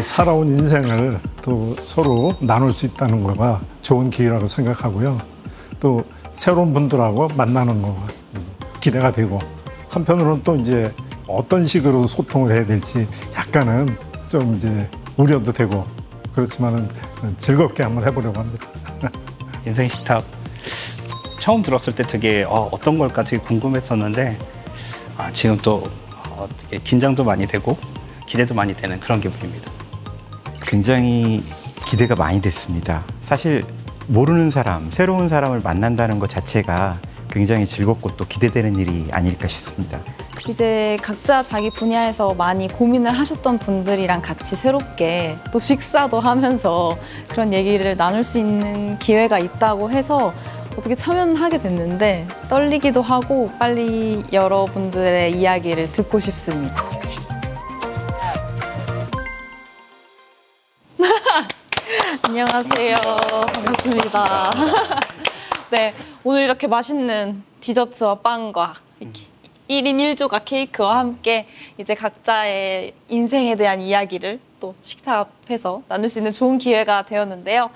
살아온 인생을 또 서로 나눌 수 있다는 거가 좋은 기회라고 생각하고요. 또 새로운 분들하고 만나는 거가 기대가 되고, 한편으로는 또 이제 어떤 식으로 소통을 해야 될지 약간은 좀 이제 우려도 되고, 그렇지만은 즐겁게 한번 해보려고 합니다. 인생 식탁 처음 들었을 때 되게 어떤 걸까 되게 궁금했었는데, 지금 또 되게 긴장도 많이 되고 기대도 많이 되는 그런 기분입니다. 굉장히 기대가 많이 됐습니다. 사실 모르는 사람, 새로운 사람을 만난다는 것 자체가 굉장히 즐겁고 또 기대되는 일이 아닐까 싶습니다. 이제 각자 자기 분야에서 많이 고민을 하셨던 분들이랑 같이 새롭게 또 식사도 하면서 그런 얘기를 나눌 수 있는 기회가 있다고 해서 어떻게 참여는 하게 됐는데 떨리기도 하고 빨리 여러분들의 이야기를 듣고 싶습니다. 안녕하세요. 반갑습니다. 네, 오늘 이렇게 맛있는 디저트와 빵과 이렇게 1인 1조각 케이크와 함께 이제 각자의 인생에 대한 이야기를 또 식탁 앞에서 나눌 수 있는 좋은 기회가 되었는데요.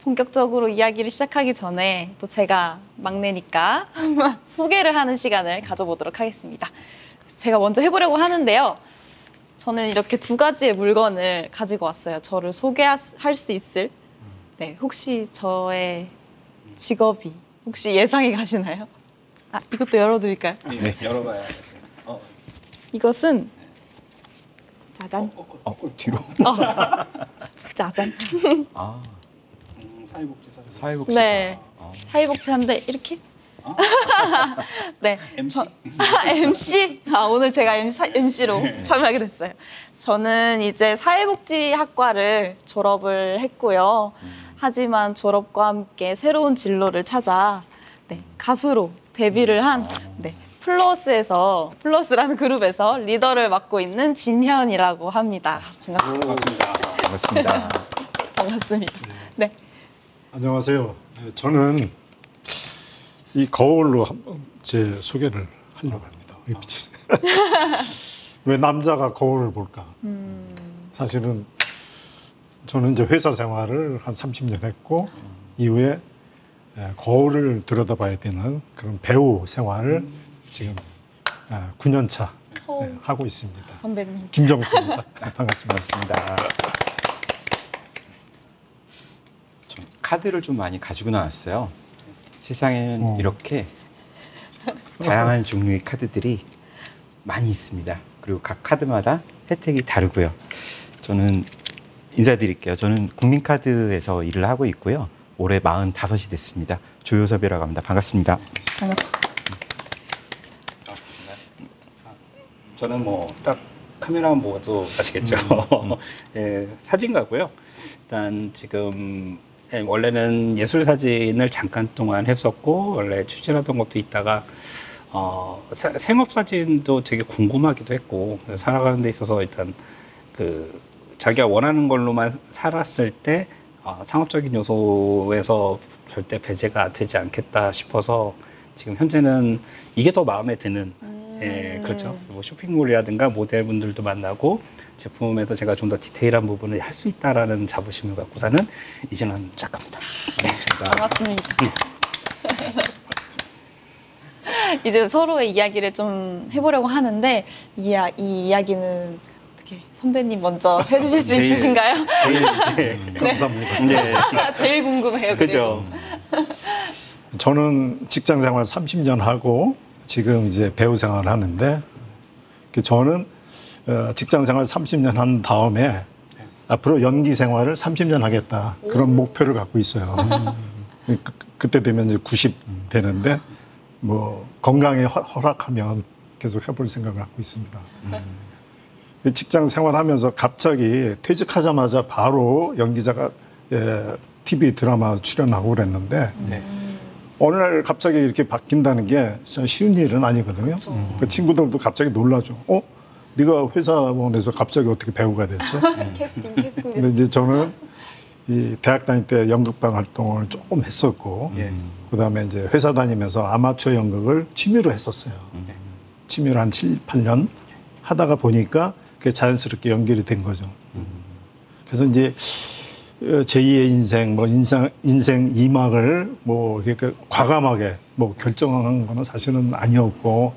본격적으로 이야기를 시작하기 전에 또 제가 막내니까 소개를 하는 시간을 가져보도록 하겠습니다. 제가 먼저 해보려고 하는데요. 저는 이렇게 두 가지의 물건을 가지고 왔어요. 저를 소개할 수 있을. 네, 혹시 저의 직업이 혹시 예상이 가시나요? 이것도 열어드릴까요? 네, 열어봐야 이것은 짜잔. 뒤로. 짜잔. 사회복지사. 사회복지사. 네, 사회복지사인데 이렇게. 네, MC. MC. 오늘 제가 MC로 참여하게 됐어요. 저는 이제 사회복지학과를 졸업을 했고요. 하지만 졸업과 함께 새로운 진로를 찾아 가수로 데뷔를 한 플러스라는 그룹에서 리더를 맡고 있는 진현이라고 합니다. 반갑습니다. 반갑습니다. 반갑습니다. 네. 안녕하세요. 저는 이 거울로 한번 제 소개를 하려고 합니다. 왜 남자가 거울을 볼까? 사실은 저는 이제 회사 생활을 한 30년 했고 이후에 거울을 들여다봐야 되는 그런 배우 생활을 지금 9년 차 하고 있습니다. 선배님. 김정수입니다. 반갑습니다. 카드를 좀 많이 가지고 나왔어요. 세상에는 이렇게 다양한 종류의 카드들이 많이 있습니다. 그리고 각 카드마다 혜택이 다르고요. 저는 인사드릴게요. 저는 국민카드에서 일을 하고 있고요. 올해 45이 됐습니다. 조효섭이라고 합니다. 반갑습니다. 반갑습니다. 저는 뭐 딱 카메라만 보고도 아시겠죠. 예, 사진가고요. 일단 지금 원래는 예술 사진을 잠깐 동안 했었고 원래 취재하던 것도 있다가 생업 사진도 되게 궁금하기도 했고 살아가는 데 있어서 일단 그 자기가 원하는 걸로만 살았을 때 상업적인 요소에서 절대 배제가 되지 않겠다 싶어서 지금 현재는 이게 더 마음에 드는 예, 그렇죠. 뭐 쇼핑몰이라든가 모델분들도 만나고 제품에서 제가 좀 더 디테일한 부분을 할 수 있다라는 자부심을 갖고 사는 이진원 작가입니다. 반갑습니다. 반갑습니다. 이제 서로의 이야기를 좀 해보려고 하는데 이 이야기는 어떻게 선배님 먼저 해주실 수 있으신가요? 감사합니다. 네. 제일 궁금해요. 그죠. 저는 직장 생활 30년 하고 지금 이제 배우 생활을 하는데 저는 직장 생활 30년 한 다음에 앞으로 연기 생활을 30년 하겠다. 그런 목표를 갖고 있어요. 그때 되면 이제 90 되는데 뭐 건강이 허락하면 계속 해볼 생각을 갖고 있습니다. 직장 생활하면서 갑자기 퇴직하자마자 바로 연기자가 TV 드라마 출연하고 그랬는데 어느 날 갑자기 이렇게 바뀐다는 게 쉬운 일은 아니거든요. 그 친구들도 갑자기 놀라죠. 네가 회사원에서 갑자기 어떻게 배우가 됐어? 캐스팅 근데 이제 저는 이 대학 다닐 때 연극반 활동을 조금 했었고 예. 그다음에 이제 회사 다니면서 아마추어 연극을 취미로 했었어요. 취미로 한 7, 8년 하다가 보니까 그게 자연스럽게 연결이 된 거죠. 그래서 이제 제2의 인생, 뭐 인생 2막을 뭐 이렇게 과감하게 뭐 결정한 거는 사실은 아니었고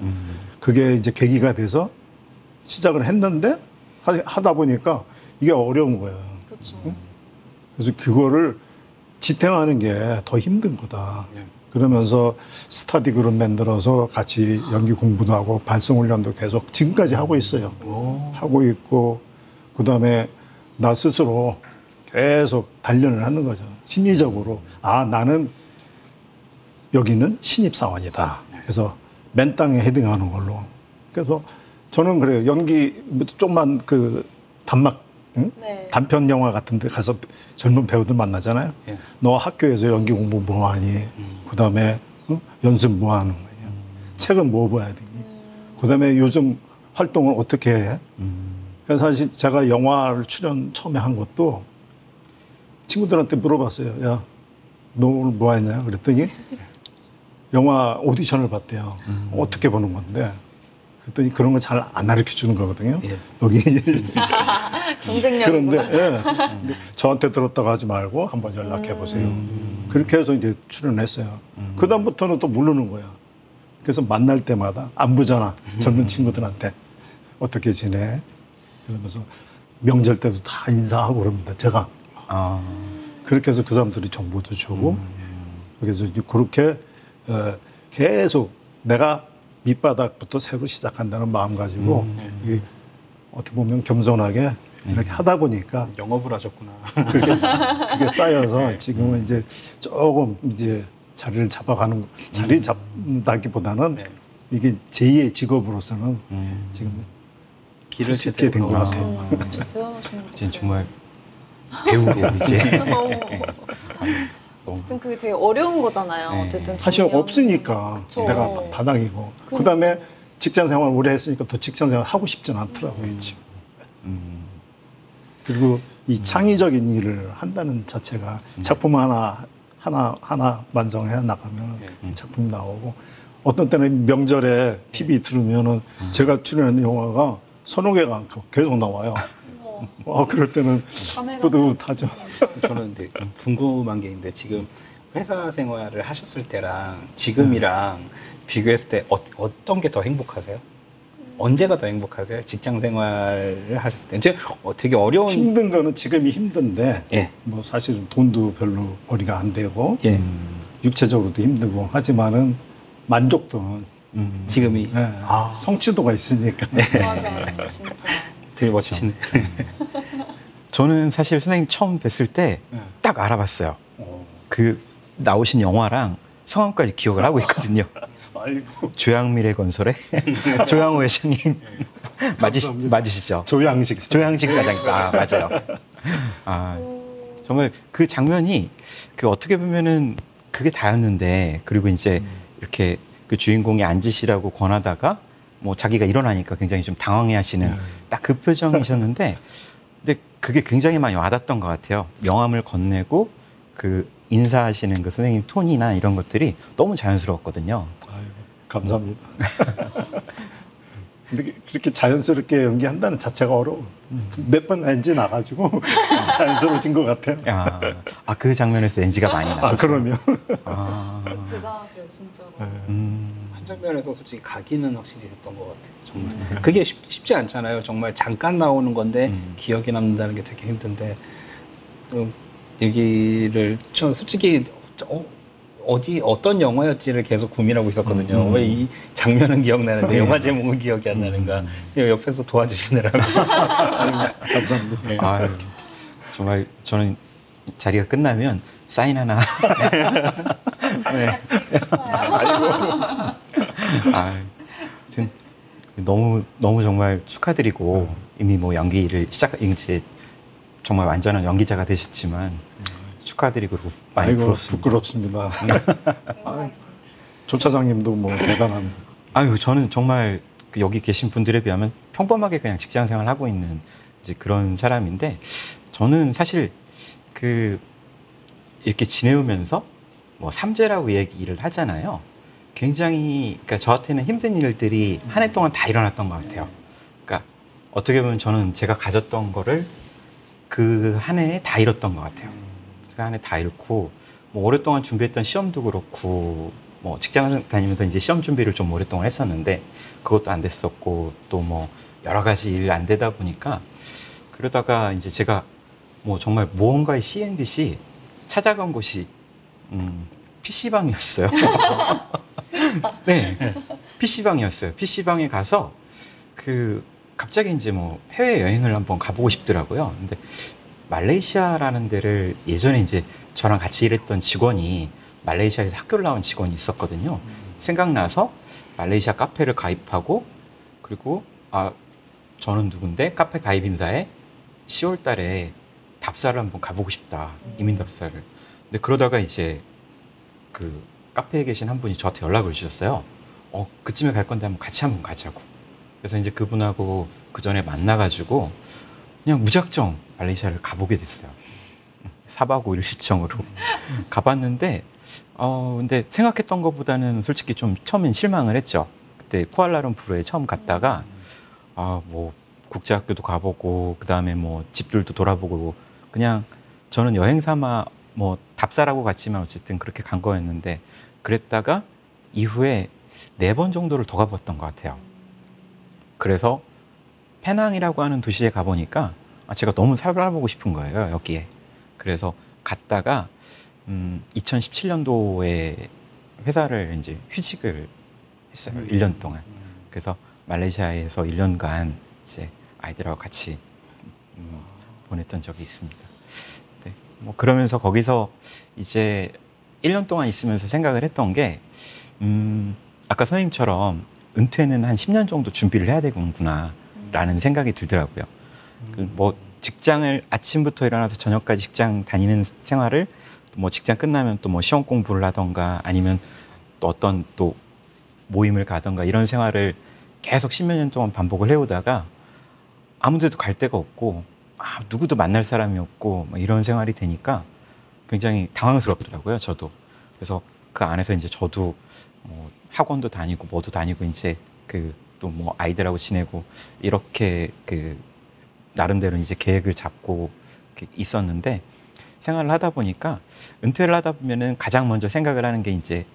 그게 이제 계기가 돼서 시작을 했는데 하다 보니까 이게 어려운 거예요. 그렇죠. 그래서 그거를 지탱하는 게 더 힘든 거다. 예. 그러면서 스터디 그룹 만들어서 같이 연기 공부도 하고 발성 훈련도 계속 지금까지 하고 있어요. 하고 있고 그다음에 나 스스로 계속 단련을 하는 거죠. 심리적으로 아 나는 여기는 신입사원이다. 그래서 맨 땅에 헤딩하는 걸로. 그래서 저는 그래요. 연기 좀만 그 단막 응? 네. 단편 영화 같은 데 가서 젊은 배우들 만나잖아요. 예. 너 학교에서 연기 공부 뭐 하니? 그다음에 연습 뭐 하는 거냐? 책은 뭐 봐야 되니? 그다음에 요즘 활동을 어떻게 해? 그래서 사실 제가 영화를 출연 처음에 한 것도 친구들한테 물어봤어요. 야, 너 오늘 뭐 했냐? 그랬더니 영화 오디션을 봤대요. 어떻게 보는 건데? 그랬더니 그런 거 잘 안 가르쳐 주는 거거든요. 예. 여기 경쟁력이구나. 그런데 예. 근데 저한테 들었다고 하지 말고 한번 연락해 보세요. 그렇게 해서 이제 출연했어요. 그 다음부터는 또 모르는 거야. 그래서 만날 때마다 안부잖아. 젊은 친구들한테 어떻게 지내? 그러면서 명절 때도 다 인사하고 그럽니다. 제가 아, 그렇게 해서 그 사람들이 정보도 주고 그래서 이제 그렇게 계속 내가 밑바닥부터 새로 시작한다는 마음 가지고 이게 어떻게 보면 겸손하게 이렇게 하다 보니까 영업을 하셨구나. 그게 쌓여서 지금은 이제 조금 이제 자리를 잡아가는 자리 잡는다기보다는 네. 이게 제2의 직업으로서는 지금 길을 할 수 있게 된 것 제대로. 같아요. 대단하신 것 이제 정말 배우로 이제 어쨌든 그게 되게 어려운 거잖아요. 네. 어쨌든 사실 작년. 없으니까 그쵸. 내가 바닥이고 그다음에 직장 생활 오래 했으니까 더 직장 생활 하고 싶지는 않더라고요. 그리고 이 창의적인 일을 한다는 자체가 작품 하나 완성해 나가면 이 작품이 나오고 어떤 때는 명절에 TV 들으면은 제가 출연한 영화가 서너 개가 계속 나와요. 그럴 때는 감회가 뿌듯하죠. 저는 근데 궁금한 게 있는데 지금 회사 생활을 하셨을 때랑 지금이랑 비교했을 때 어떤 게 더 행복하세요? 언제가 더 행복하세요? 직장 생활을 하셨을 때 되게 어려운 힘든 거는 지금이 힘든데 예. 뭐 사실은 돈도 별로 벌이가 안 되고 예. 육체적으로도 힘들고 하지만은 만족도는 지금이 예, 성취도가 있으니까 맞아, 진짜. 되게 멋지시네. 저는 사실 선생님 처음 뵀을 때 딱 알아봤어요. 그 나오신 영화랑 성함까지 기억을 하고 있거든요. 아이고 조양미래 건설의 조양호 회장님 맞으시죠? 조양식 조양식 사장님. 아, 맞아요. 아, 정말 그 장면이 그 어떻게 보면은 그게 다였는데 그리고 이제 이렇게 그 주인공이 앉으시라고 권하다가 뭐 자기가 일어나니까 굉장히 좀 당황해 하시는 딱 그 표정이셨는데 근데 그게 굉장히 많이 와닿았던 것 같아요. 명함을 건네고 그 인사하시는 그 선생님 톤이나 이런 것들이 너무 자연스러웠거든요. 아이고, 감사합니다. 그렇게 자연스럽게 연기한다는 자체가 어려워. 몇 번 NG 나가지고 자연스러워진 것 같아요. 그 장면에서 NG가 많이 나셨어요. 그러면 대단하세요, 진짜로. 한 장면에서 솔직히 각인은 확실히 됐던 것 같아요. 정말 그게 쉽지 않잖아요. 정말 잠깐 나오는 건데 기억에 남는다는 게 되게 힘든데 얘기를 저 솔직히 어떤 영화였지를 계속 고민하고 있었거든요. 왜 이 장면은 기억나는데 영화 제목은 기억이 안 나는가. 옆에서 도와주시느라고. 감사합니다. 정말 저는 자리가 끝나면 사인 하나. 지금 너무 정말 축하드리고 이미 뭐 연기를 이제 정말 완전한 연기자가 되셨지만 축하드리고 많이 아이고 부럽습니다. 부끄럽습니다. 조 차장님도 뭐 대단한. 저는 정말 여기 계신 분들에 비하면 평범하게 그냥 직장 생활 하고 있는 이제 그런 사람인데 저는 사실 그 이렇게 지내오면서 뭐 삼재라고 얘기를 하잖아요. 굉장히 그러니까 저한테는 힘든 일들이 한 해 동안 다 일어났던 것 같아요. 그러니까 어떻게 보면 저는 제가 가졌던 거를 그 한 해에 다 잃었던 것 같아요. 그 한 해 다 잃고 뭐 오랫동안 준비했던 시험도 그렇고 뭐 직장 다니면서 이제 시험 준비를 좀 오랫동안 했었는데 그것도 안 됐었고 또 뭐 여러 가지 일 안 되다 보니까 그러다가 이제 제가 뭐 정말 무언가에 씌인 듯이 찾아간 곳이 PC방이었어요. 네, PC방이었어요. PC방에 가서 그 갑자기 이제 뭐 해외 여행을 한번 가보고 싶더라고요. 근데 말레이시아라는 데를 예전에 이제 저랑 같이 일했던 직원이 말레이시아에서 학교를 나온 직원이 있었거든요. 생각나서 말레이시아 카페를 가입하고 그리고 저는 누군데 카페 가입 인사에 10월 달에 답사를 한번 가보고 싶다. 이민 답사를. 근데 그러다가 이제 그 카페에 계신 한 분이 저한테 연락을 주셨어요. 그쯤에 갈 건데 같이 한번 가자고. 그래서 이제 그분하고 그 전에 만나가지고 그냥 무작정 말레이시아를 가보게 됐어요. 4박 5일 일정으로 가봤는데 근데 생각했던 것보다는 솔직히 좀 처음엔 실망을 했죠. 그때 쿠알라룸푸르에 처음 갔다가 뭐 국제학교도 가보고 그 다음에 뭐 집들도 돌아보고 그냥 저는 여행 삼아 뭐 답사라고 갔지만 어쨌든 그렇게 간 거였는데 그랬다가 이후에 4번 정도를 더 가봤던 것 같아요. 그래서 페낭이라고 하는 도시에 가보니까 제가 너무 살아보고 싶은 거예요, 여기에. 그래서 갔다가 2017년도에 회사를 이제 휴직을 했어요. 1년 동안. 그래서 말레이시아에서 1년간 이제 아이들하고 같이 보냈던 적이 있습니다. 네, 뭐 그러면서 거기서 이제 1년 동안 있으면서 생각을 했던 게 아까 선생님처럼 은퇴는 한 10년 정도 준비를 해야 되는구나 라는 생각이 들더라고요. 뭐 직장을 아침부터 일어나서 저녁까지 직장 다니는 생활을 뭐 직장 끝나면 또 뭐 시험 공부를 하던가 아니면 또 어떤 또 모임을 가던가 이런 생활을 계속 10몇 년 동안 반복을 해오다가 아무 데도 갈 데가 없고 누구도 만날 사람이 없고 이런 생활이 되니까 굉장히 당황스럽더라고요, 저도. 그래서 그 안에서 이제 저도 뭐 학원도 다니고 뭐도 다니고 이제 그 또 뭐 아이들하고 지내고 이렇게 그 나름대로 이제 계획을 잡고 있었는데 생활을 하다 보니까 은퇴를 하다 보면은 가장 먼저 생각을 하는 게 이제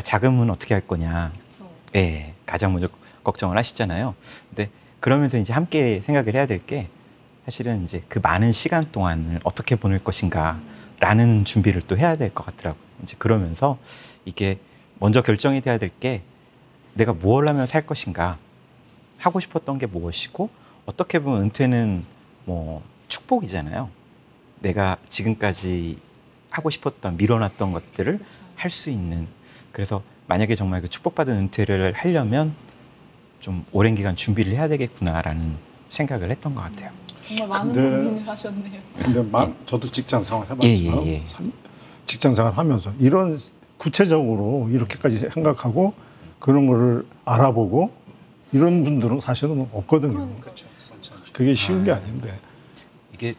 자금은 어떻게 할 거냐. 그쵸. 예, 가장 먼저 걱정을 하시잖아요. 근데 그러면서 이제 함께 생각을 해야 될 게 사실은 이제 그 많은 시간 동안을 어떻게 보낼 것인가라는 준비를 또 해야 될 것 같더라고요. 이제 그러면서 이게 먼저 결정이 돼야 될 게 내가 무엇을 하면 살 것인가, 하고 싶었던 게 무엇이고 어떻게 보면 은퇴는 뭐 축복이잖아요. 내가 지금까지 하고 싶었던 미뤄놨던 것들을 할 수 있는. 그래서 만약에 정말 그 축복받은 은퇴를 하려면 좀 오랜 기간 준비를 해야 되겠구나라는 생각을 했던 것 같아요. 정말 많은 근데- 고민을 하셨네요. 근데 저도 직장 생활 해봤지만 예. 직장 생활 하면서 이런 구체적으로 이렇게까지 생각하고 그런 거를 알아보고 이런 분들은 사실은 없거든요. 그게 쉬운 게 아닌데. 이게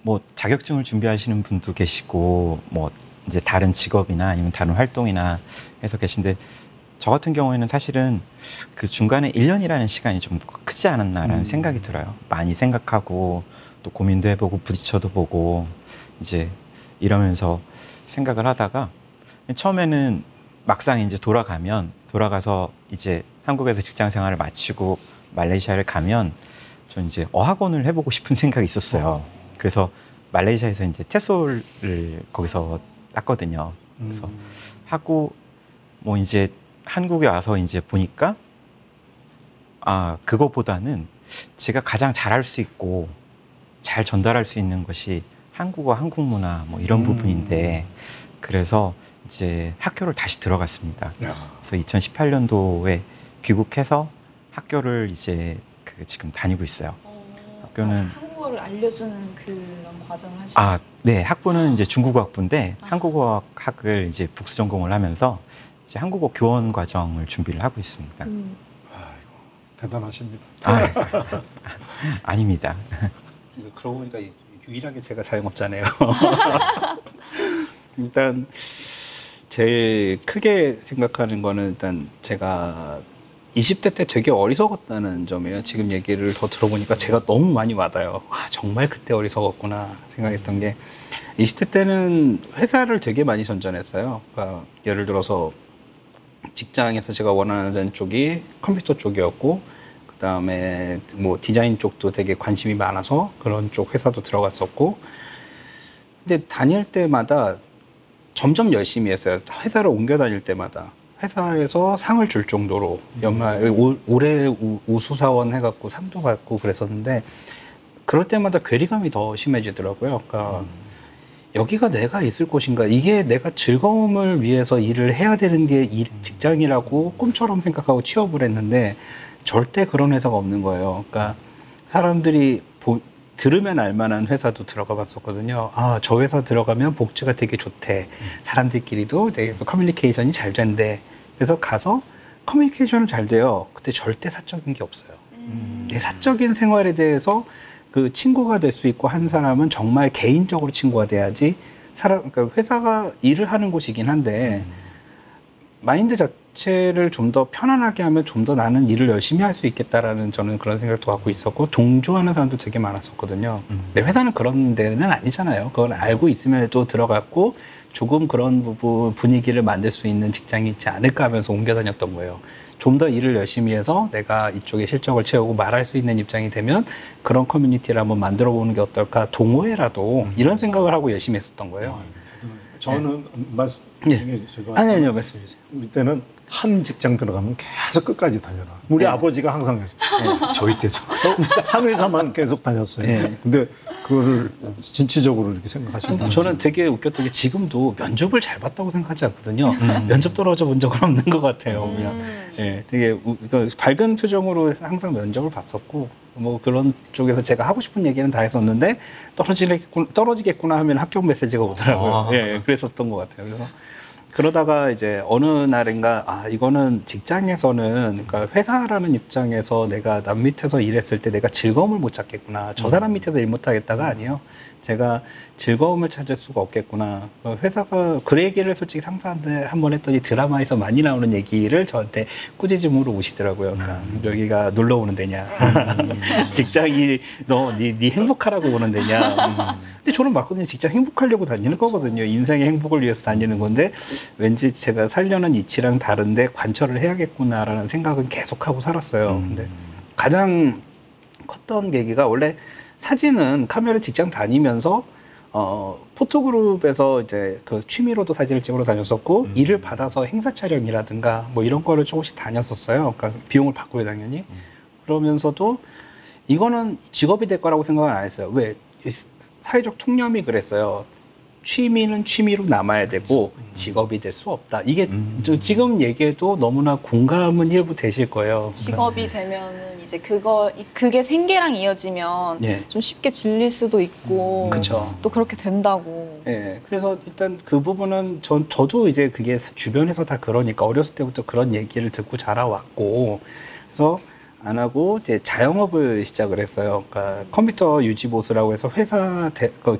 뭐 자격증을 준비하시는 분도 계시고 뭐 이제 다른 직업이나 아니면 다른 활동이나 해서 계신데 저 같은 경우에는 사실은 그 중간에 1년이라는 시간이 좀 크지 않았나라는 생각이 들어요. 많이 생각하고 또 고민도 해보고 부딪혀도 보고 이제 이러면서 생각을 하다가 처음에는 막상 이제 돌아가서 이제 한국에서 직장 생활을 마치고 말레이시아를 가면 전 이제 어학원을 해보고 싶은 생각이 있었어요. 그래서 말레이시아에서 이제 테솔을 거기서 땄거든요. 그래서 하고 뭐 이제 한국에 와서 이제 보니까 그거보다는 제가 가장 잘할 수 있고 잘 전달할 수 있는 것이 한국어, 한국 문화 뭐 이런 부분인데 그래서 이제 학교를 다시 들어갔습니다. 그래서 2018년도에 귀국해서 학교를 이제 지금 다니고 있어요. 학교는 한국어를 알려주는 그런 과정을 하시는 네, 학부는 이제 중국어 학부인데 한국어학을 이제 복수 전공을 하면서 이제 한국어 교원 과정을 준비를 하고 있습니다. 대단하십니다. 아닙니다. 그러고 보니까 유일하게 제가 자영업자네요. 일단 제일 크게 생각하는 거는 일단 제가 20대 때 되게 어리석었다는 점이에요. 지금 얘기를 더 들어보니까 제가 너무 많이 와닿아요. 와, 정말 그때 어리석었구나 생각했던 게 20대 때는 회사를 되게 많이 전전했어요. 그러니까 예를 들어서 직장에서 제가 원하는 쪽이 컴퓨터 쪽이었고 그다음에 뭐 디자인 쪽도 되게 관심이 많아서 그런 쪽 회사도 들어갔었고 근데 다닐 때마다 점점 열심히 했어요. 회사를 옮겨 다닐 때마다 회사에서 상을 줄 정도로 연말 올해 우수사원 해갖고 상도 받고 그랬었는데 그럴 때마다 괴리감이 더 심해지더라고요. 그러니까 여기가 내가 있을 곳인가 이게 내가 즐거움을 위해서 일을 해야 되는 게 직장이라고 꿈처럼 생각하고 취업을 했는데 절대 그런 회사가 없는 거예요. 그러니까 사람들이 들으면 알만한 회사도 들어가 봤었거든요. 아, 저 회사 들어가면 복지가 되게 좋대. 사람들끼리도 되게 커뮤니케이션이 잘 된대. 그래서 가서 커뮤니케이션은 잘 돼요. 근데 절대 사적인 게 없어요. 내 사적인 생활에 대해서 그 친구가 될 수 있고 한 사람은 정말 개인적으로 친구가 돼야지 그러니까 회사가 일을 하는 곳이긴 한데 마인드 자체를 좀 더 편안하게 하면 좀 더 나는 일을 열심히 할 수 있겠다라는 저는 그런 생각도 갖고 있었고 동조하는 사람도 되게 많았었거든요. 근데 회사는 그런 데는 아니잖아요. 그걸 알고 있음에도 들어갔고 조금 그런 부분 분위기를 만들 수 있는 직장이 있지 않을까 하면서 옮겨 다녔던 거예요. 좀 더 일을 열심히 해서 내가 이쪽에 실적을 채우고 말할 수 있는 입장이 되면 그런 커뮤니티를 한번 만들어 보는 게 어떨까 동호회라도 이런 생각을 하고 열심히 했었던 거예요. 저는 말씀 네. 중에 죄송합니다. 아니요 말씀해 주세요. 우리 때는 한 직장 들어가면 계속 끝까지 다녀라. 우리 아버지가 항상 저희 때도 한 회사만 계속 다녔어요. 네. 근데 그거를 진취적으로 이렇게 생각하시는 저는 되게 웃겼던 게 지금도 면접을 잘 봤다고 생각하지 않거든요. 면접 떨어져 본 적은 없는 것 같아요. 그냥 예, 되게 그러니까 밝은 표정으로 항상 면접을 봤었고 뭐 그런 쪽에서 제가 하고 싶은 얘기는 다 했었는데 떨어지겠구나 하면 합격 메시지가 오더라고요. 예, 그랬었던 것 같아요. 그래서 그러다가 이제 어느 날인가 아 이거는 직장에서는 그러니까 회사라는 입장에서 내가 남 밑에서 일했을 때 내가 즐거움을 못 찾겠구나. 저 사람 밑에서 일 못 하겠다가 아니에요. 제가 즐거움을 찾을 수가 없겠구나. 회사가 그 얘기를 솔직히 상사한테 한번 했더니 드라마에서 많이 나오는 얘기를 저한테 꾸짖음으로 오시더라고요. 그러니까 여기가 놀러 오는 데냐. 직장이 네 행복하라고 오는 데냐. 근데 저는 맞거든요. 직장 행복하려고 다니는 거거든요. 인생의 행복을 위해서 다니는 건데 왠지 제가 살려는 이치랑 다른데 관철을 해야겠구나라는 생각은 계속하고 살았어요. 근데 가장 컸던 계기가 원래 사진은 카메라 직장 다니면서 포토그룹에서 이제 그 취미로도 사진을 찍으러 다녔었고 일을 받아서 행사 촬영이라든가 뭐 이런 거를 조금씩 다녔었어요. 그러니까 비용을 받고요 당연히. 그러면서도 이거는 직업이 될 거라고 생각은 안 했어요. 왜? 사회적 통념이 그랬어요. 취미는 취미로 남아야 되고 직업이 될 수 없다. 이게 지금 얘기해도 너무나 공감은 일부 되실 거예요. 직업이 되면은 이제 그게 생계랑 이어지면 예. 좀 쉽게 질릴 수도 있고 그쵸. 또 그렇게 된다고. 예. 그래서 일단 그 부분은 저도 이제 그게 주변에서 다 그러니까 어렸을 때부터 그런 얘기를 듣고 자라왔고 그래서 안 하고 이제 자영업을 시작을 했어요. 그러니까 컴퓨터 유지보수라고 해서 회사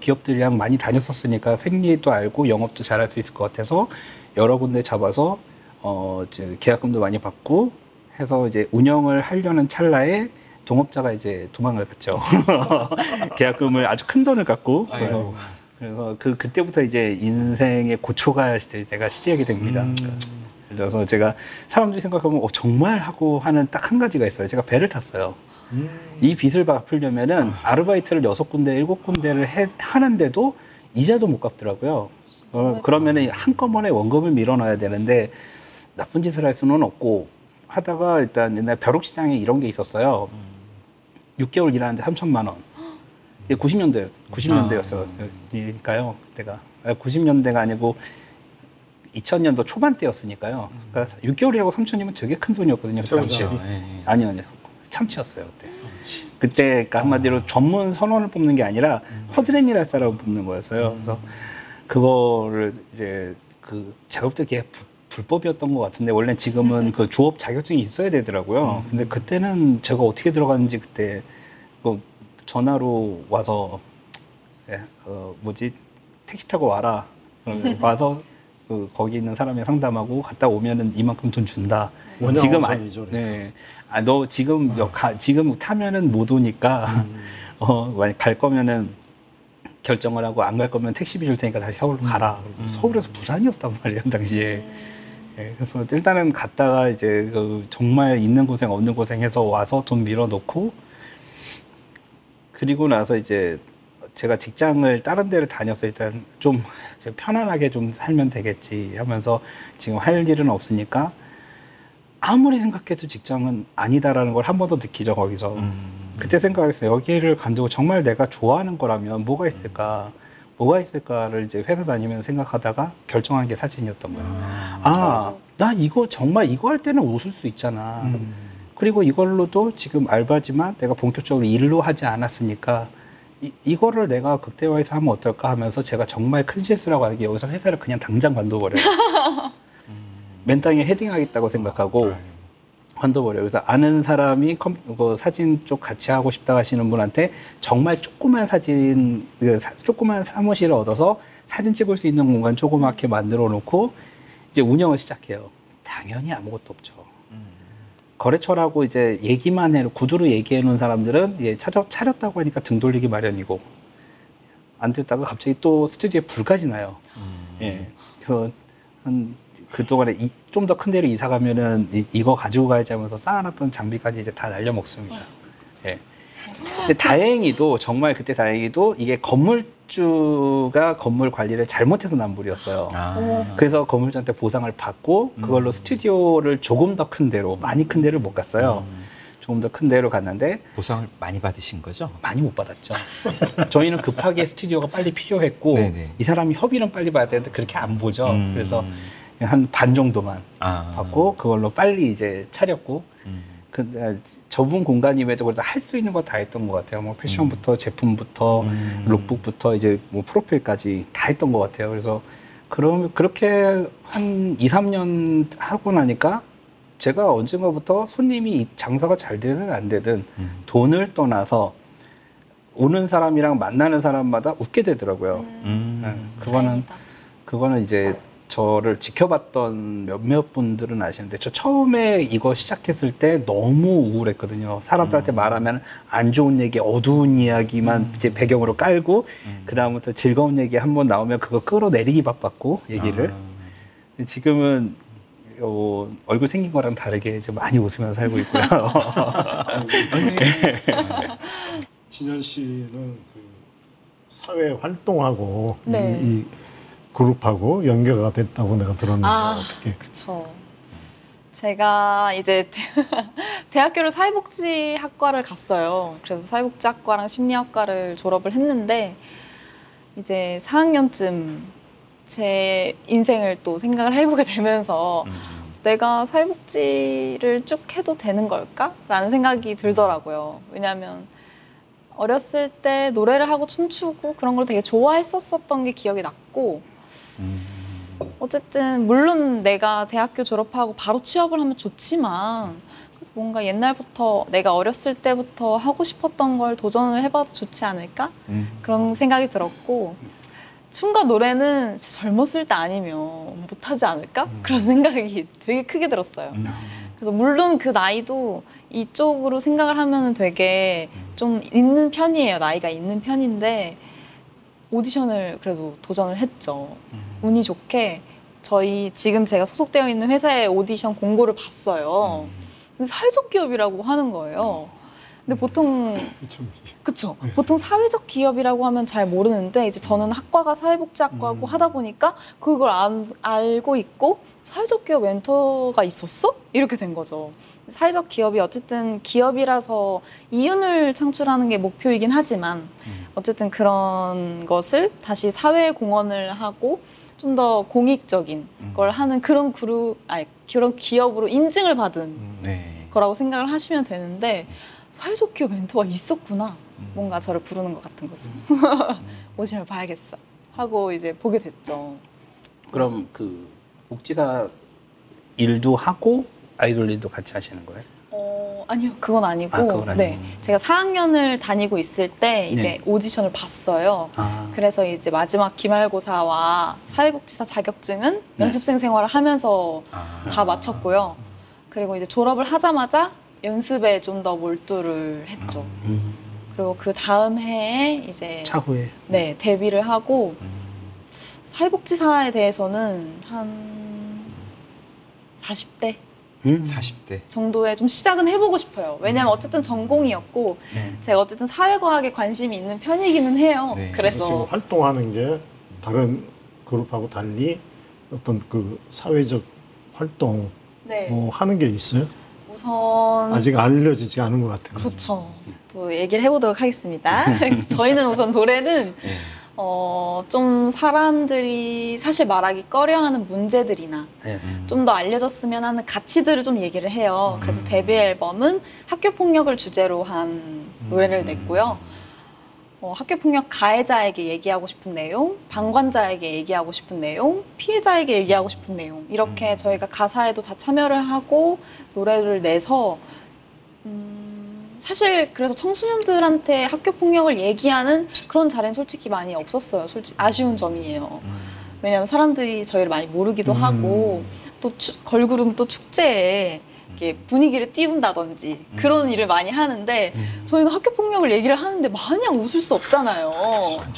기업들이랑 많이 다녔었으니까 생리도 알고 영업도 잘할 수 있을 것 같아서 여러 군데 잡아서 이제 계약금도 많이 받고 해서 이제 운영을 하려는 찰나에 동업자가 이제 도망을 갔죠. 계약금을 아주 큰 돈을 갖고 그래서 그때부터 이제 인생의 고초가 제가 시작이 됩니다. 그래서 제가 사람들이 생각하면 정말 하고 하는 딱 한 가지가 있어요. 제가 배를 탔어요. 이 빚을 갚으려면은 아르바이트를 6군데, 7군데를 하는데도 이자도 못 갚더라고요. 그러면은 한꺼번에 원금을 밀어넣어야 되는데 나쁜 짓을 할 수는 없고 하다가 일단 옛날 벼룩시장에 이런 게 있었어요. 6개월 일하는데 3천만 원. 이게 90년대였어요. 그러니까요. 그때가 90년대가 아니고 2000년도 초반대였으니까요. 그러니까 6개월이라고 3천이면 되게 큰 돈이었거든요. 그렇죠. 아니요. 참치였어요. 그때 그러니까 한마디로 전문 선원을 뽑는 게 아니라 허드렛일 할 사람을 뽑는 거였어요. 그래서 그거를 이제 그 작업도 되게 불법이었던 것 같은데 원래 지금은 그 조업 자격증이 있어야 되더라고요. 근데 그때는 제가 어떻게 들어갔는지 그때 그 전화로 와서 예, 뭐지 택시 타고 와라. 와서 거기 있는 사람이 상담하고 갔다 오면은 이만큼 돈 준다. 지금 원양어선이죠, 그러니까. 네. 너 지금 지금 타면은 못 오니까 만약 갈 거면은 결정을 하고 안 갈 거면 택시비 줄 테니까 다시 서울로 가라. 서울에서 부산이었단 말이에요 당시에. 예, 그래서 일단은 갔다가 이제 정말 있는 고생 없는 고생해서 와서 돈 밀어놓고 그리고 나서 이제 제가 직장을 다른 데를 다녀서 일단 좀 편안하게 좀 살면 되겠지 하면서 지금 할 일은 없으니까 아무리 생각해도 직장은 아니다라는 걸 한 번 더 느끼죠 거기서. 그때 생각했어요. 여기를 간다고 정말 내가 좋아하는 거라면 뭐가 있을까를 이제 회사 다니면서 생각하다가 결정한 게 사진이었던 거예요. 나 이거 정말 이거 할 때는 웃을 수 있잖아. 그리고 이걸로도 지금 알바지만 내가 본격적으로 일로 하지 않았으니까 이거를 내가 극대화해서 하면 어떨까 하면서 제가 정말 큰 실수라고 하는 게 여기서 회사를 그냥 당장 관둬버려요. 맨 땅에 헤딩하겠다고 생각하고 관둬버려요. 그래서 아는 사람이 사진 쪽 같이 하고 싶다 하시는 분한테 정말 조그만 조그만 사무실을 얻어서 사진 찍을 수 있는 공간 조그맣게 만들어 놓고 이제 운영을 시작해요. 당연히 아무것도 없죠. 거래처라고 이제 얘기만 구두로 얘기해 놓은 사람들은 이제 차렸다고 하니까 등 돌리기 마련이고 안 됐다가 갑자기 또 스튜디오에 불가 지나요. 예. 그래서 그동안에 좀 더 큰 데로 이사 가면은 이거 가지고 가야지 하면서 쌓아놨던 장비까지 이제 다 날려먹습니다. 예. 근데 다행히도 이게 건물주가 건물 관리를 잘못해서 난 물이었어요. 그래서 건물주한테 보상을 받고 그걸로 스튜디오를 조금 더 큰 데로, 많이 큰 데를 못 갔어요. 조금 더 큰 데로 갔는데 보상을 많이 받으신 거죠? 많이 못 받았죠. 저희는 급하게 스튜디오가 빨리 필요했고 네네. 이 사람이 협의는 빨리 봐야 되는데 그렇게 안 보죠. 그래서 한 반 정도만 받고 그걸로 빨리 이제 차렸고 좁은 공간임에도 그래도 할 수 있는 거 다 했던 것 같아요. 뭐 패션부터 제품부터 룩북부터 이제 뭐 프로필까지 다 했던 것 같아요. 그래서 그렇게 한 2, 3년 하고 나니까 제가 언젠가부터 손님이 장사가 잘 되든 안 되든 돈을 떠나서 오는 사람이랑 만나는 사람마다 웃게 되더라고요. 그거는 이제 저를 지켜봤던 몇몇 분들은 아시는데 저 처음에 이거 시작했을 때 너무 우울했거든요. 사람들한테 말하면 안 좋은 얘기, 어두운 이야기만 이제 배경으로 깔고 그 다음부터 즐거운 얘기 한번 나오면 그거 끌어내리기 바빴고 얘기를. 지금은 얼굴 생긴 거랑 다르게 이제 많이 웃으면서 살고 있고요. 진현 씨는 그 사회 활동하고 네. 이 그룹하고 연계가 됐다고 내가 들었는데 어떻게? 그쵸. 제가 이제 대학교를 사회복지학과를 갔어요. 그래서 사회복지학과랑 심리학과를 졸업을 했는데 이제 4학년쯤 제 인생을 또 생각을 해보게 되면서 내가 사회복지를 쭉 해도 되는 걸까? 라는 생각이 들더라고요. 왜냐하면 어렸을 때 노래를 하고 춤추고 그런 걸 되게 좋아했었던 게 기억이 났고 어쨌든 물론 내가 대학교 졸업하고 바로 취업을 하면 좋지만 뭔가 옛날부터 내가 어렸을 때부터 하고 싶었던 걸 도전을 해봐도 좋지 않을까? 그런 생각이 들었고 춤과 노래는 진짜 젊었을 때 아니면 못하지 않을까? 그런 생각이 되게 크게 들었어요. 그래서 물론 그 나이도 이쪽으로 생각을 하면 되게 좀 있는 편이에요. 나이가 있는 편인데 오디션을 그래도 도전을 했죠. 운이 좋게 지금 제가 소속되어 있는 회사의 오디션 공고를 봤어요. 근데 사회적 기업이라고 하는 거예요. 근데 보통 그쵸? 보통 사회적 기업이라고 하면 잘 모르는데 이제 저는 학과가 사회복지학과고 하다 보니까 그걸 알고 있고 사회적 기업 멘토가 있었어? 이렇게 된 거죠. 사회적 기업이 어쨌든 기업이라서 이윤을 창출하는 게 목표이긴 하지만 어쨌든 그런 것을 다시 사회에 공헌을 하고 좀 더 공익적인 걸 하는 그런 그런 기업으로 인증을 받은 거라고 생각을 하시면 되는데 사회적 기업 멘토가 있었구나. 뭔가 저를 부르는 것 같은 거죠. 오디션을 봐야겠어 하고 이제 보게 됐죠. 그럼 그 복지사 일도 하고 아이돌 일도 같이 하시는 거예요? 아니요, 그건 아니고, 그건 아니고. 네, 제가 4학년을 다니고 있을 때 이제 네. 오디션을 봤어요. 그래서 이제 마지막 기말고사와 사회복지사 자격증은 네. 연습생 생활을 하면서 다 마쳤고요. 그리고 이제 졸업을 하자마자 연습에 좀 더 몰두를 했죠. 그리고 그 다음 해에 이제 차후에. 네, 데뷔를 하고 사회복지사에 대해서는 한 40대 40대. 정도에 좀 시작은 해보고 싶어요. 왜냐면 어쨌든 전공이었고 네. 제가 어쨌든 사회과학에 관심이 있는 편이기는 해요. 네. 그래서 지금 그래서 활동하는 게 다른 그룹하고 달리 어떤 그 사회적 활동 네, 뭐 하는 게 있어요? 우선 아직 알려지지 않은 것 같아요. 그렇죠. 또 얘기를 해보도록 하겠습니다. 저희는 우선 노래는 좀 사람들이 사실 말하기 꺼려하는 문제들이나 네. 좀 더 알려졌으면 하는 가치들을 좀 얘기를 해요. 그래서 데뷔 앨범은 학교 폭력을 주제로 한 노래를 냈고요. 학교 폭력 가해자에게 얘기하고 싶은 내용, 방관자에게 얘기하고 싶은 내용, 피해자에게 얘기하고 싶은 내용 이렇게 저희가 가사에도 다 참여를 하고 노래를 내서 사실 그래서 청소년들한테 학교 폭력을 얘기하는 그런 자리는 솔직히 많이 없었어요. 솔직히 아쉬운 점이에요. 왜냐하면 사람들이 저희를 많이 모르기도 하고 또 걸그룹 또 축제에 이렇게 분위기를 띄운다든지 그런 일을 많이 하는데 저희는 학교 폭력을 얘기를 하는데 마냥 웃을 수 없잖아요.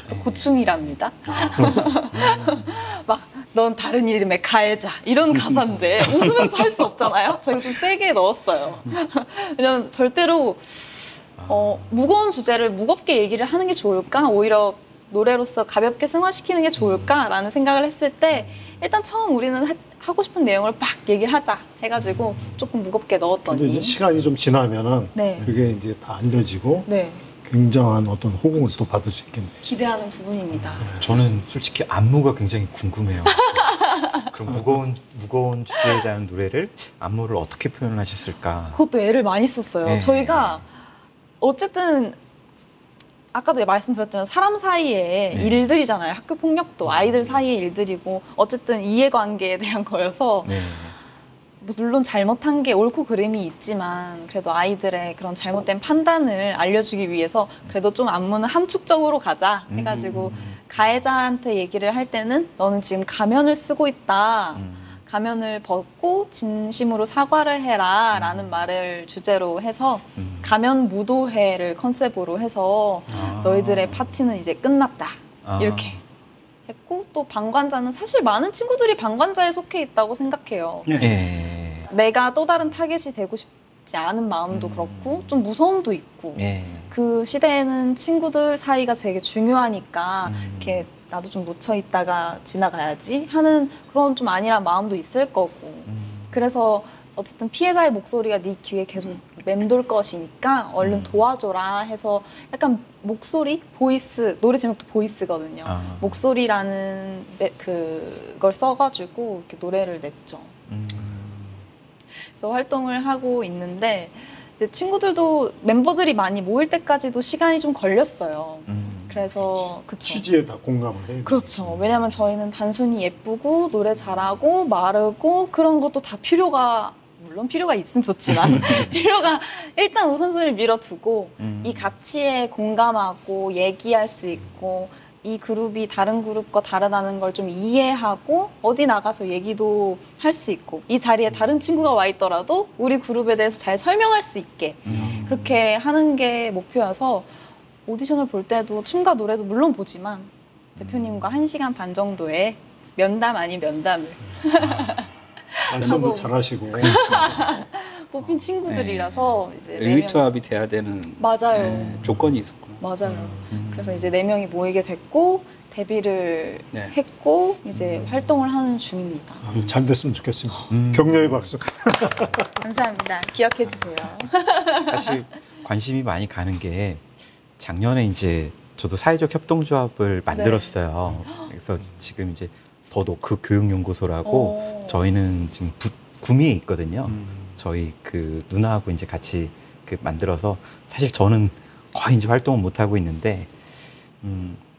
또 고충이랍니다. 막 넌 다른 이름의 가해자 이런 가사인데 웃으면서 할 수 없잖아요. 저희가 좀 세게 넣었어요. 왜냐면 절대로 무거운 주제를 무겁게 얘기를 하는 게 좋을까? 오히려 노래로서 가볍게 승화시키는 게 좋을까라는 생각을 했을 때 일단 처음 우리는 하고 싶은 내용을 막 얘기를 하자 해가지고 조금 무겁게 근데 이제 넣었더니 시간이 좀 지나면은 네. 그게 이제 다 알려지고 네, 굉장한 어떤 호응을 또 받을 수 있겠네요. 기대하는 부분입니다. 저는 솔직히 안무가 굉장히 궁금해요. 그럼 무거운 주제에 대한 노래를 안무를 어떻게 표현하셨을까? 그것도 애를 많이 썼어요. 네. 저희가 어쨌든 아까도 말씀드렸지만 사람 사이의 네. 일들이잖아요. 학교 폭력도 아이들 사이의 일들이고 어쨌든 이해관계에 대한 거여서 네. 물론 잘못한 게 옳고 그름이 있지만 그래도 아이들의 그런 잘못된 판단을 알려주기 위해서 그래도 좀 안무는 함축적으로 가자 해가지고 가해자한테 얘기를 할 때는 너는 지금 가면을 쓰고 있다. 가면을 벗고 진심으로 사과를 해라 라는 말을 주제로 해서 가면 무도회를 컨셉으로 해서 너희들의 파티는 이제 끝났다 이렇게 했고 또 방관자는 사실 많은 친구들이 방관자에 속해 있다고 생각해요. 예. 내가 또 다른 타겟이 되고 싶지 않은 마음도 그렇고 좀 무서움도 있고 예. 그 시대에는 친구들 사이가 되게 중요하니까 이렇게 나도 좀 묻혀 있다가 지나가야지 하는 그런 좀 안일한 마음도 있을 거고 그래서 어쨌든 피해자의 목소리가 네 귀에 계속 맴돌 것이니까 얼른 도와줘라 해서 약간 목소리, 보이스, 노래 제목도 보이스거든요. 목소리라는 그걸 써가지고 이렇게 노래를 냈죠. 그래서 활동을 하고 있는데 이제 친구들도 멤버들이 많이 모일 때까지도 시간이 좀 걸렸어요. 그래서 그쵸. 취지에 다 공감을 해야 돼요. 그렇죠. 왜냐하면 저희는 단순히 예쁘고 노래 잘하고 마르고 그런 것도 다 물론 필요가 있으면 좋지만 필요가 일단 우선순위를 밀어두고 이 가치에 공감하고 얘기할 수 있고 이 그룹이 다른 그룹과 다르다는 걸 좀 이해하고 어디 나가서 얘기도 할 수 있고 이 자리에 다른 친구가 와 있더라도 우리 그룹에 대해서 잘 설명할 수 있게 그렇게 하는 게 목표여서 오디션을 볼 때도 춤과 노래도 물론 보지만 대표님과 1시간 반 정도의 면담 아닌 면담을 말씀도 하고. 잘하시고 뽑힌 친구들이라서 이제 네 의기투합이 돼야 되는 맞아요. 네, 조건이 있었구나. 맞아요. 그래서 이제 4명이 모이게 됐고 데뷔를 네. 했고 이제 활동을 하는 중입니다. 잘 됐으면 좋겠습니다. 격려의 박수. 감사합니다. 기억해 주세요. 사실 관심이 많이 가는 게 작년에 이제 저도 사회적 협동조합을 만들었어요. 그래서 지금 이제 더노크 교육연구소라고 저희는 지금 구미에 있거든요. 저희 그 누나하고 이제 같이 그 만들어서 사실 저는 거의 이제 활동을 못 하고 있는데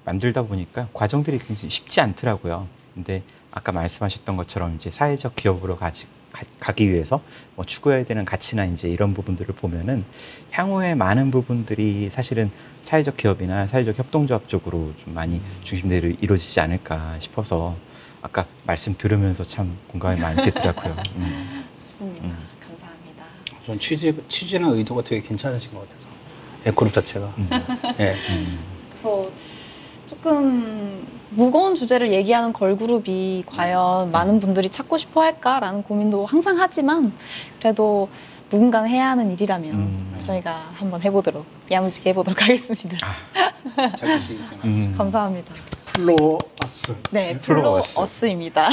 만들다 보니까 과정들이 굉장히 쉽지 않더라고요. 근데 아까 말씀하셨던 것처럼 이제 사회적 기업으로 가기 위해서 뭐 추구해야 되는 가치나 이제 이런 부분들을 보면은 향후에 많은 부분들이 사실은 사회적 기업이나 사회적 협동조합 쪽으로 좀 많이 중심대로 이루어지지 않을까 싶어서 아까 말씀 들으면서 참 공감이 많이 되더라고요. 좋습니다. 감사합니다. 전 취지나 의도가 되게 괜찮으신 것 같아서 그룹 자체가. 예. 그래서 조금 무거운 주제를 얘기하는 걸그룹이 과연 많은 분들이 찾고 싶어 할까라는 고민도 항상 하지만 그래도 누군가는 해야 하는 일이라면 저희가 한번 해보도록 야무지게 해보도록 하겠습니다. 자기식 감사합니다. 플로어스. 네, 플로어스. 플로어스입니다.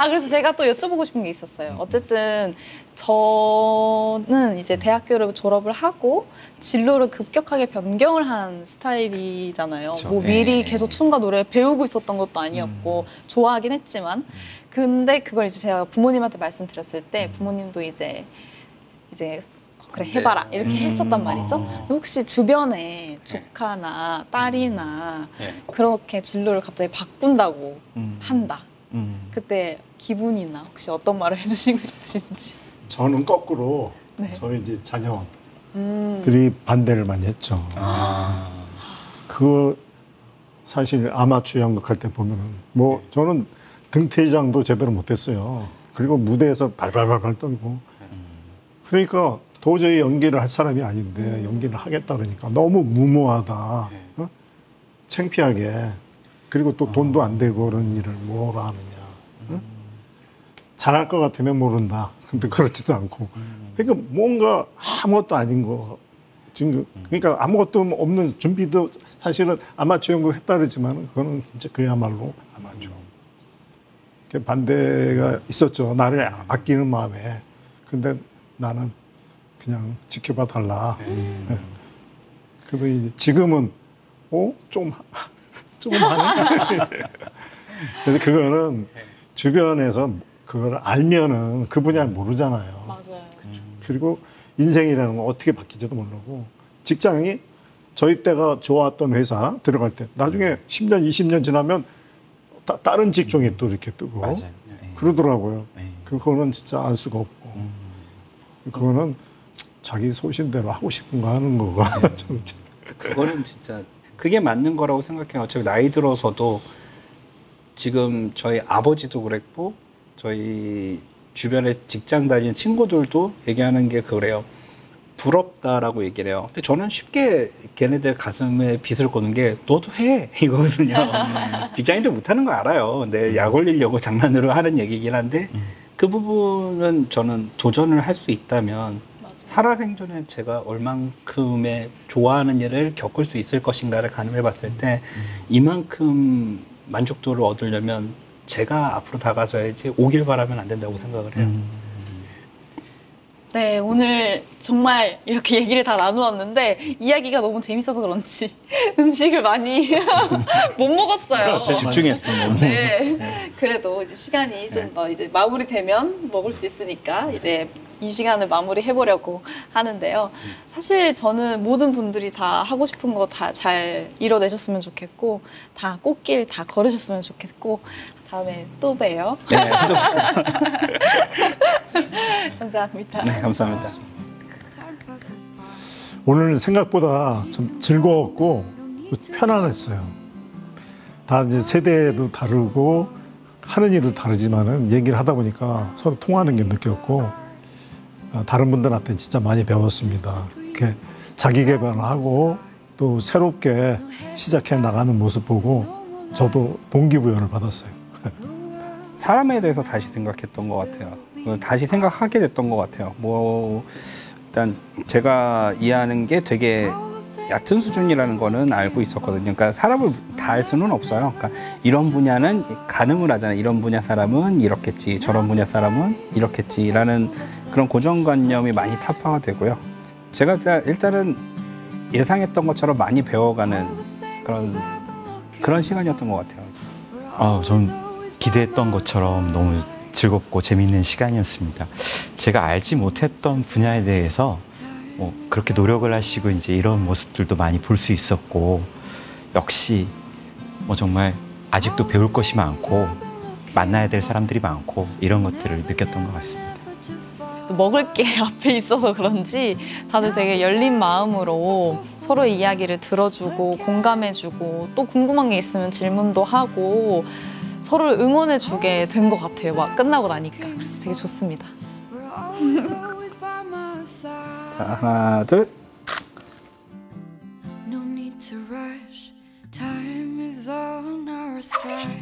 그래서 제가 또 여쭤보고 싶은 게 있었어요. 어쨌든 저는 이제 대학교를 졸업을 하고 진로를 급격하게 변경을 한 스타일이잖아요. 그렇죠. 뭐 미리 네. 계속 춤과 노래 배우고 있었던 것도 아니었고 좋아하긴 했지만 근데 그걸 이제 제가 부모님한테 말씀드렸을 때 부모님도 이제 그래 해봐라 이렇게 했었단 말이죠. 혹시 주변에 조카나 딸이나 그렇게 진로를 갑자기 바꾼다고 한다. 그때 기분이나 혹시 어떤 말을 해주시고 싶으신지. 저는 거꾸로 네. 저희 이제 자녀들이 반대를 많이 했죠. 그 사실 아마추어 연극할 때 보면은 뭐 저는 등퇴장도 제대로 못했어요. 그리고 무대에서 발발발발 떨고 그러니까 도저히 연기를 할 사람이 아닌데 연기를 하겠다 그러니까 너무 무모하다, 창피하게 그리고 또 돈도 안 되고 그런 일을 뭐라 하느냐. 잘할 것 같으면 모른다. 근데 그렇지도 않고. 그러니까 뭔가 아무것도 아닌 거. 지금 그러니까 아무것도 없는 준비도 사실은 아마추어 연극 했다 그러지만 그거는 진짜 그야말로 아마추어. 반대가 있었죠. 나를 아끼는 마음에. 근데 나는 그냥 지켜봐 달라. 그래서 이제 지금은 좀 하네. 그래서 그거는 주변에서 그걸 알면은 그 분야를 모르잖아요. 맞아요. 그리고 인생이라는 건 어떻게 바뀌지도 모르고 직장이 저희 때가 좋았던 회사 들어갈 때 나중에 10년, 20년 지나면 다른 직종이 또 이렇게 뜨고 맞아요. 그러더라고요. 네. 그거는 진짜 알 수가 없고 그거는 자기 소신대로 하고 싶은 거 하는 거가 그거는 진짜 그게 맞는 거라고 생각해요. 어차피 나이 들어서도 지금 저희 아버지도 그랬고 저희 주변에 직장 다니는 친구들도 얘기하는 게 그래요. 부럽다라고 얘기를 해요. 근데 저는 쉽게 걔네들 가슴에 빗을 꽂는 게 너도 해 이거거든요. 직장인들 못하는 거 알아요. 근데 약 올리려고 장난으로 하는 얘기긴 한데 그 부분은 저는 도전을 할 수 있다면 살아생전에 제가 얼만큼의 좋아하는 일을 겪을 수 있을 것인가를 가늠해 봤을 때 이만큼 만족도를 얻으려면 제가 앞으로 다가서야지 오길 바라면 안 된다고 생각을 해요. 네, 오늘 정말 이렇게 얘기를 다 나누었는데 이야기가 너무 재밌어서 그런지 음식을 많이 못 먹었어요. 집중했습니다. 네, 그래도 이제 시간이 좀 더 이제 마무리되면 먹을 수 있으니까 이제 이 시간을 마무리해보려고 하는데요. 사실 저는 모든 분들이 다 하고 싶은 거 다 잘 이뤄내셨으면 좋겠고 다 꽃길 다 걸으셨으면 좋겠고 다음에 또 봬요. 네, 감사합니다. 네, 감사합니다. 오늘 생각보다 좀 즐거웠고 편안했어요. 다 이제 세대도 다르고 하는 일도 다르지만은 얘기를 하다 보니까 서로 통하는 게 느꼈고 다른 분들한테 진짜 많이 배웠습니다. 이렇게 자기 개발을 하고 또 새롭게 시작해 나가는 모습 보고 저도 동기부여를 받았어요. 사람에 대해서 다시 생각했던 것 같아요. 다시 생각하게 됐던 것 같아요. 뭐 일단 제가 이해하는 게 되게 얕은 수준이라는 거는 알고 있었거든요. 그러니까 사람을 다 알 수는 없어요. 그러니까 이런 분야는 가늠을 하잖아요. 이런 분야 사람은 이렇겠지, 저런 분야 사람은 이렇겠지라는 그런 고정관념이 많이 타파가 되고요. 제가 일단은 예상했던 것처럼 많이 배워가는 그런 시간이었던 것 같아요. 전 기대했던 것처럼 너무 즐겁고 재미있는 시간이었습니다. 제가 알지 못했던 분야에 대해서 그렇게 노력을 하시고 이제 이런 모습들도 많이 볼 수 있었고 역시 정말 아직도 배울 것이 많고 만나야 될 사람들이 많고 이런 것들을 느꼈던 것 같습니다. 또 먹을 게 앞에 있어서 그런지 다들 되게 열린 마음으로 서로의 이야기를 들어주고 공감해주고 또 궁금한 게 있으면 질문도 하고 서로를 응원해주게 된 것 같아요. 막 끝나고 나니까. 그래서 되게 좋습니다. 자, 하나, 둘. No need to rush. Time is on our side.